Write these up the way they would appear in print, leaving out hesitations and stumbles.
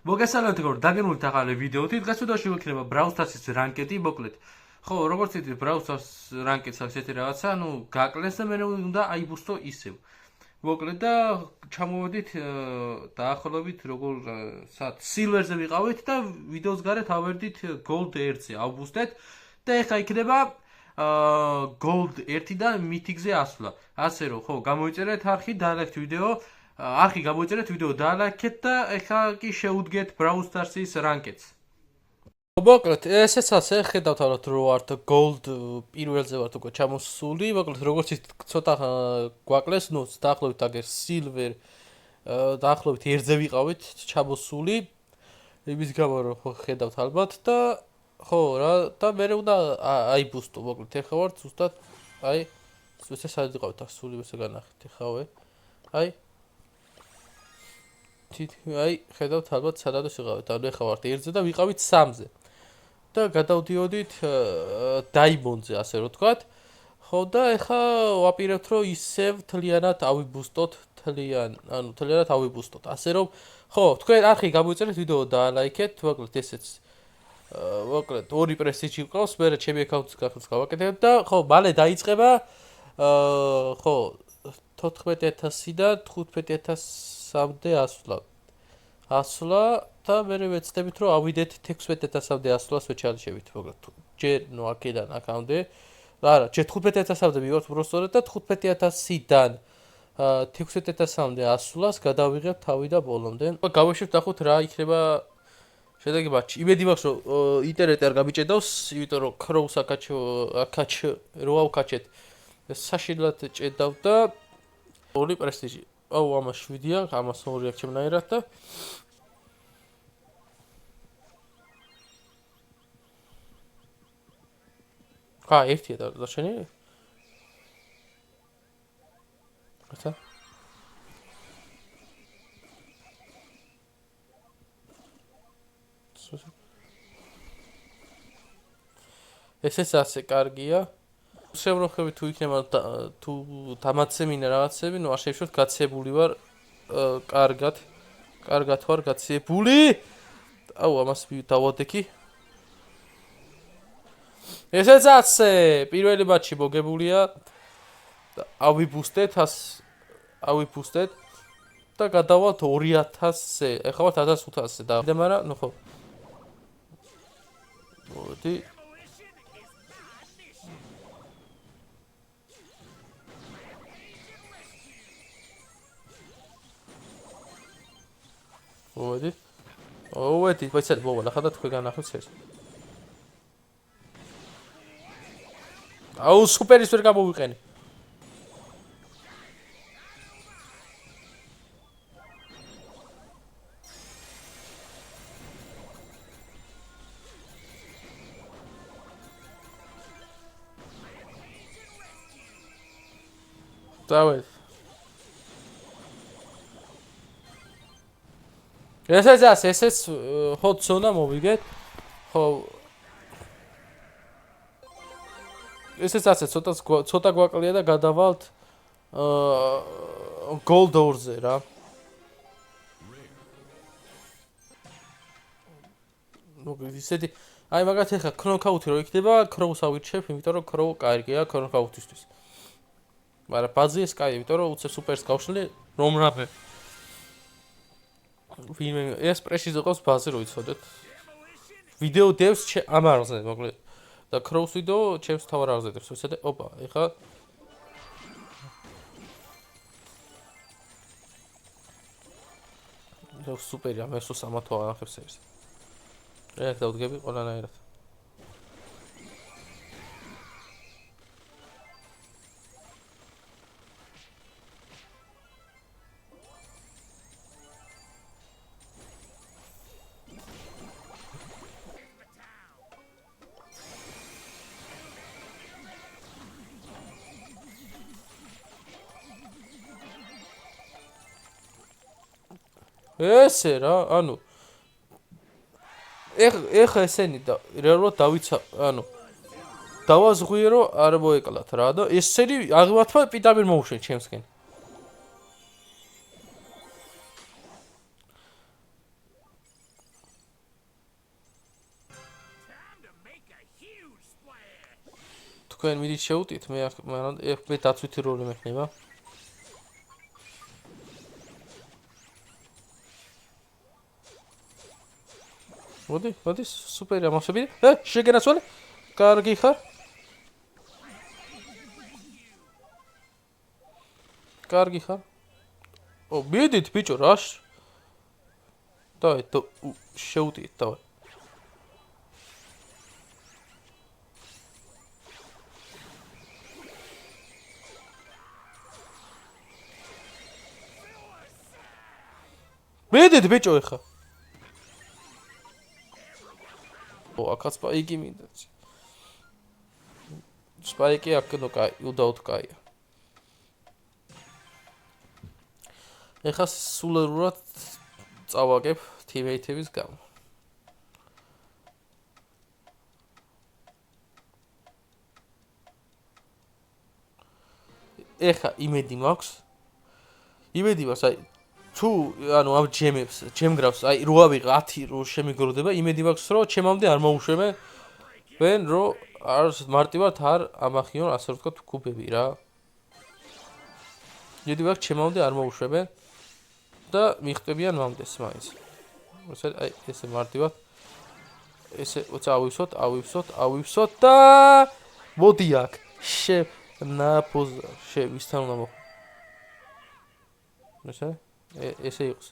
მოგესალმებით როგორ დაგემოვით ახალი ვიდეოთი. დღეს ვიდეოში ვიქნება Brawl Stars-ის რანკეტი, მოკლედ. ხო, როგორც იცით, Brawl Stars რანკეტს აქვს ესეთი რაღაცა, გაკლეს და მე უნდა აიბუსტო ისევ. მოკლედ და ჩამოვედით დაახლოებით როგორ Silver-ზე ვიყავით და ვიდეოს გარეთ ავერდით Gold 1-ზე აუბუსტეთ და ეხა იქნება Gold 1-დან Mythic-ზე ასვლა. ასე რომ, ხო, გამოიწერეთ არხი, დაალაიქეთ ვიდეო. არხი გამოიწერეთ ვიდეო დაალაიქეთ და ეხლა კი შეუდგეთ Brawl Stars-ის რანკეტს. მოკლედ, ესეც ასე ხედავთ ალბათ რომ ვართ Gold პირველზე ვართ უკვე ჩამოსული, მოკლედ როგორც ცოტა გვაკლეს, დაახლოებით აგერ Silver დაახლოებით 1-ზე ვიყავით ჩამოსული. იმის გამო რომ ხედავთ ალბათ და ხო რა და მე უნდა აიბუსტო, მოკლედ ეხლა ვართ ზუსტად აი ეს სადაც ვიყავით ასული ესე განახეთ ეხავე. აი აი ხედავთ ალბათ სადაც ვიყავით, ანუ ეხლა ვართ 1-ზე და ვიყავით 3-ზე. და გადავდიოდით Diamond-ზე, ასე რომ ვთქვათ. ხო და ეხლა ვაპირებთ რომ ისევ თლიანად ავიბუსტოთ, თლიანად ავიბუსტოთ. ასე რომ ხო, თქვენ არხი გამოიწერეთ ვიდეო დაალაიქეთ, მოკლედ ესეც მოკლედ 2 პრესტიჟი გყავს, მე ჩემი აკაუნტის გახსნას გავაკეთებ და ხო, მალე დაიწყება ხო 14000-დან 15000-მდე ასვლა და მე ვეცდებით რომ ავიდეთ 16000-მდე ასვლას ვეჩალიშებით, მოკლედ ჯერ აქედან აქამდე არა, ჯერ 15000-მდე მივიღოთ უბრალოდ და 15000-დან 16000-მდე ასვლას გადავიღებ თავი და ბოლომდე. გავეშვით ნახოთ რა იქნება შედეგი მატჩი. იმედი მაქვს რომ ინტერნეტი არ გამიჭედავს, იმიტომ რომ Crows რო ავკაჩეთ საშინლად ჭედავ და 2 პრესტიჟი. აუ, ამას 7-ია, ამას 2 აქვს ჩემნაირად და ერთია დარჩენილი? რაცა? ესეც ასე კარგია. შევროხები თუ იქნება თუ დამაცემინე რაღაცები, არ შევშოთ გაცებული ვარ კარგად ვარ გაცებული. აუ, ამას დავადექი. ესეც ასე პირველი მატჩი მოგებულია. ავიბუსტეთ და გადავალთ 2000-ზე. ეხლა ვართ 1500-ზე და მაგრამ ხო. მოდი. ოვედი, ვაიცად მოვალ, ახლა და თქვენ განახოთ ეს. აუ, სუპერის ვერ გამოვიყენე. დავეთ. ესეც hot zone-ა მოვიგეთ. ხო. ესეც ასე ცოტა გვაკლია და გადავალთ Gold 2-ზე რა. მოკლედ ისეთი აი მაგათ ეხა Knockout-ი რო იქნება, Crows ავირჩევ, იმიტომ რომ Crow კარგია Knockout-ისთვის. მაგრამ ბაზი ეს კაი, იმიტომ რომ უცებ სუპერს გავშლი რომ რამე. ვინმე ეს პრეშიზ ყავს ბაზი რო იცოდეთ. ვიდეო დევს ამ არხზე, მოკლედ. და Crows ვიდეო ჩემს თავარ არხზე დევს. ესეთი, ოპა, ეხა და სუპერია, მე სულ სამათო აღახებს ეს. ეხლა დავდგები ყველანაირად. ესე რა, ანუ ეხა ესენი და რეალურად დავიცა, ანუ დავაზღვიე რომ არ მოეკლათ რა და ესენი აღმართვა პირდაპირ მოუშვენ ჩემსკენ. თქვენ მიდით შევუტით, მე დაცვითი როლი მექნება. მოდი, სუპერი ამოსები. შეგენაცვალე. კარგი ხარ? კარგი ხარ? მიდით ბიჭო, რაშ? დავай, შევუტით, დავай. მიდით ბიჭო ეხა. აქაც სპაიკი მინდა. სპაიკი აქ ნუ კაი, უდაოდ კაია. ეხა სულერურად წავაგებ თიმეითების გამო. ეხა იმედი მაქვს, აი თუ ანუ ამ ჯემგრავს, აი 8 ვიღა 10 რო შემიგროვდება, იმედი მაქვს რომ ჩემამდე არ მოუშვებენ, რომ არ მარტივად არ ამახიონ, ასე ვთქვათ, კუბები რა. იმედი მაქვს ჩემამდე არ მოუშვებენ და მიხტებიან მამდეს მაინც. აი ესე მარტივად ესე ავივსოთ და მოდი აქ. ნაპოზა ვისთან უნდა მოხ. ესე იყოს.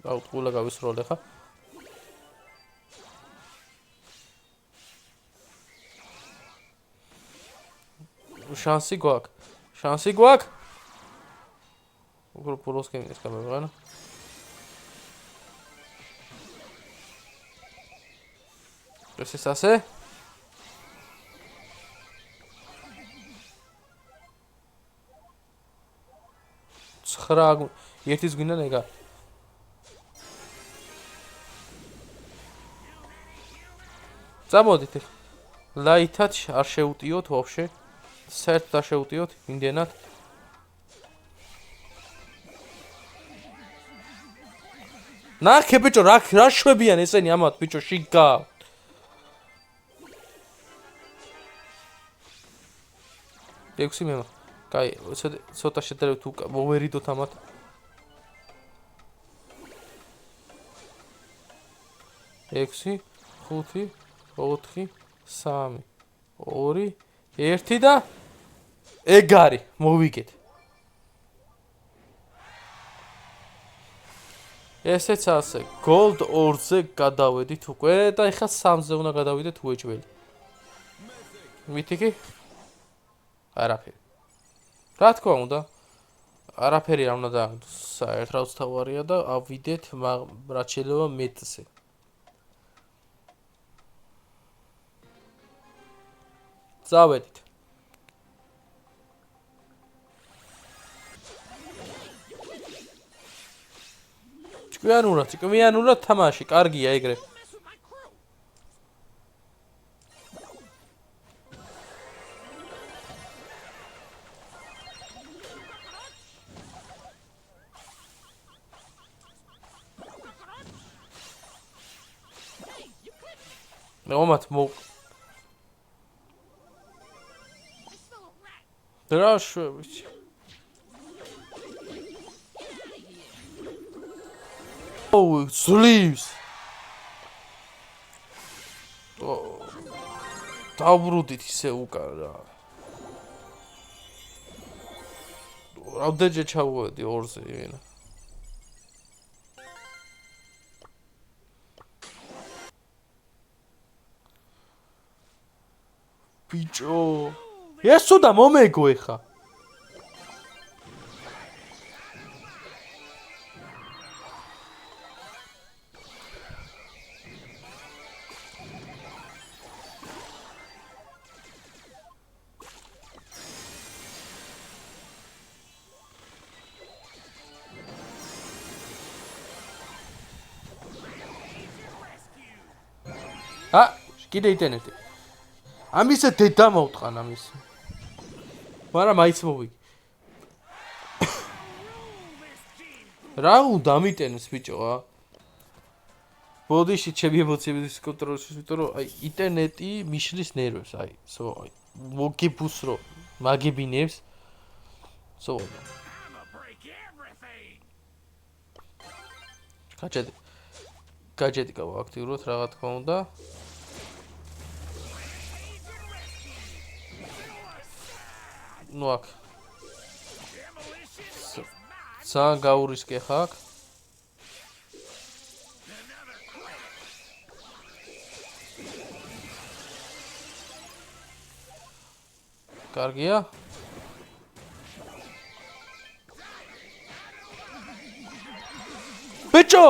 აუტყულა გავისროლე ხა. შანსი გვაქვს. უფრო პროსკენ ეს გამეღანა. ეს ასე. ერთის გვინდა ნეგა. წამოდით. ლაითად არ შეუტიოთ ვაფშე. საერთოდ არ შეუტიოთ იმდენად. ნახე ბიჭო, რა შვებიან ესენი ამათ ბიჭო, შიგა. ექვსი მემა. კაი, ცოტა შედარებით მოვერიდოთ ამათ. ექვსი, 5, 4, 3, 2, 1 და ეგარი, მოვიგეთ. ესეც ასე, gold 2-ზე გადავედით უკვე და ეხლა 3-ზე უნდა გადავიდეთ უეჭველი. მითიკი? არაფერი. რა თქმა უნდა, არაფერი არ უნდა დააგდოს. საერთოდ თავარია და ავიდეთ რაც შეიძლება მეტზე. წავედით. ჭკვიანურად თამაში, კარგია ეგრე. მომათ რა შვებიც. ძლივს. დავრუდით ისე უკან რა. რამდენჯერ ჩავუვედი 2-ზე იმენა. ბიჭო, ესო და მომეგო ეხა. კიდე იტენეთ. ამისა დედა მოვტყან ამის. მაგრამ მაინც მოვიგე. რა უნდა ამიტენეს ბიჭო? ბოდიში ჩემი ემოციების კონტროლის იმიტომ რომ აი ინტერნეტი მიშლის ნერვებს აი მოგებუს რომ მაგებინებს გაჯეტი გავაქტიუროთ რა თქმა უნდა ну აქ ძალიან გაურისკე ხარ კარგია ბიჭო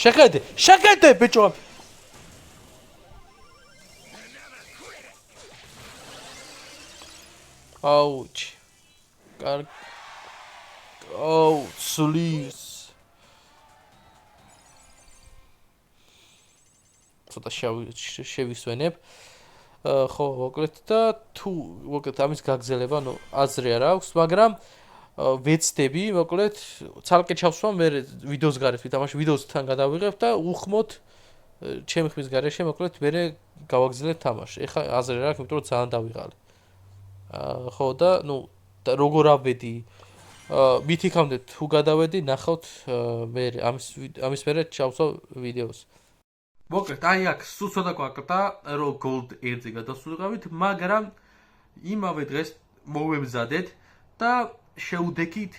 შეხედე ბიჭო აუჩ კარგ აუ სulis ცოტა შევისვენებ ხო მოკლედ და თუ მოკლედ ამის გაგზელება ნუ აზრი არ აქვს მაგრამ ვეცდები მოკლედ ცალკე ჩავსვამ მე ვიდეოს გარეთ ვითამაშე ვიდეოსთან გადავიღებ და უხმოთ ჩემი ხმის გარეშე მოკლედ მე გავაგზავნე თამაში ეხლა აზრი არ აქვს იმიტომ რომ ძალიან დავიღალე ხო და ნუ როგორ ავედი მით იქამდე თუ გადავედი ნახავთ მე ამის მერე ჩავსვავ ვიდეოს მოკლედ აი აქ სულ ცოტა გვაკრდა რომ gold 1-ზე გადასულიყავით მაგრამ იმავე დღეს მოვემზადეთ და შეუდექით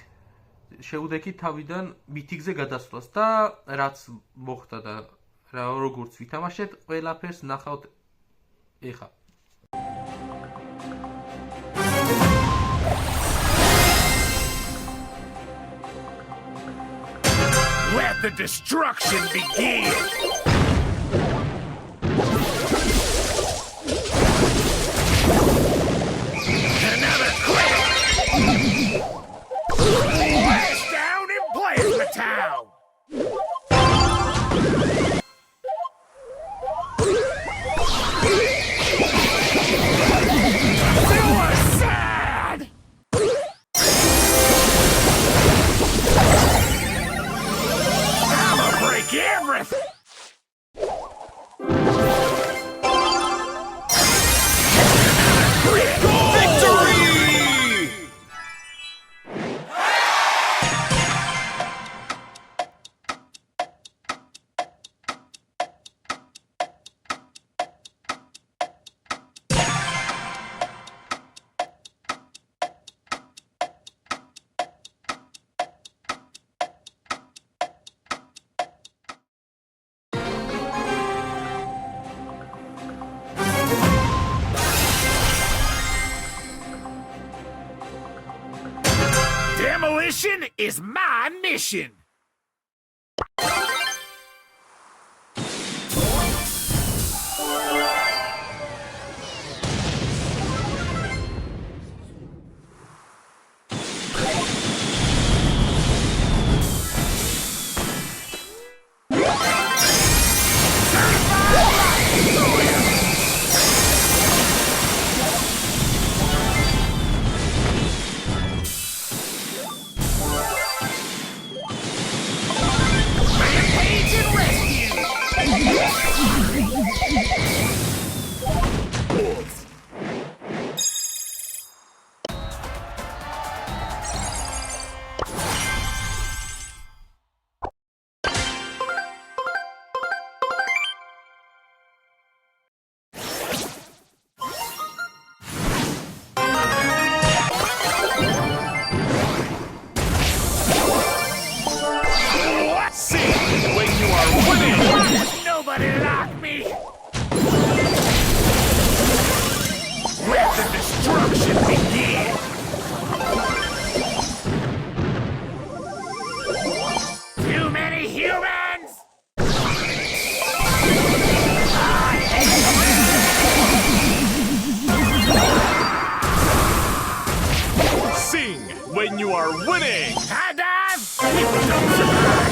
თავიდან მითიგზე გადასვლას და რაც მოხდა და როგორც ვითამაშეთ ყველაფერს ნახავთ ეხლა Let the destruction begin! Another critic! Flash down in Plasma Town! Suicide! I'ma break everything! Demolition is my mission! Nobody like me! Let the destruction begin! Too many humans! Sing when you are winning! High dive! People don't survive!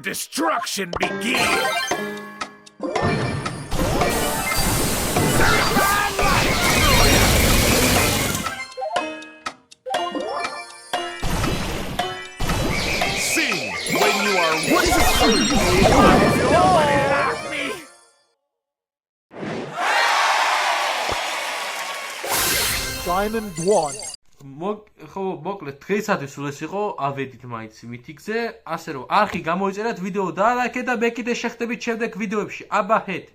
destruction begin. Sing when you are ready to sing. Nobody lock me. Diamond 1. ხო, მოკლედ დღეისათვის სულ ეს იყო, ავედით მაინც მითიქზე, ასე რომ არხი გამოიწერათ, ვიდეო დაალაიქეთ და მე კიდე შეხტებით შემდეგ ვიდეოებში. აბა ჰეთ.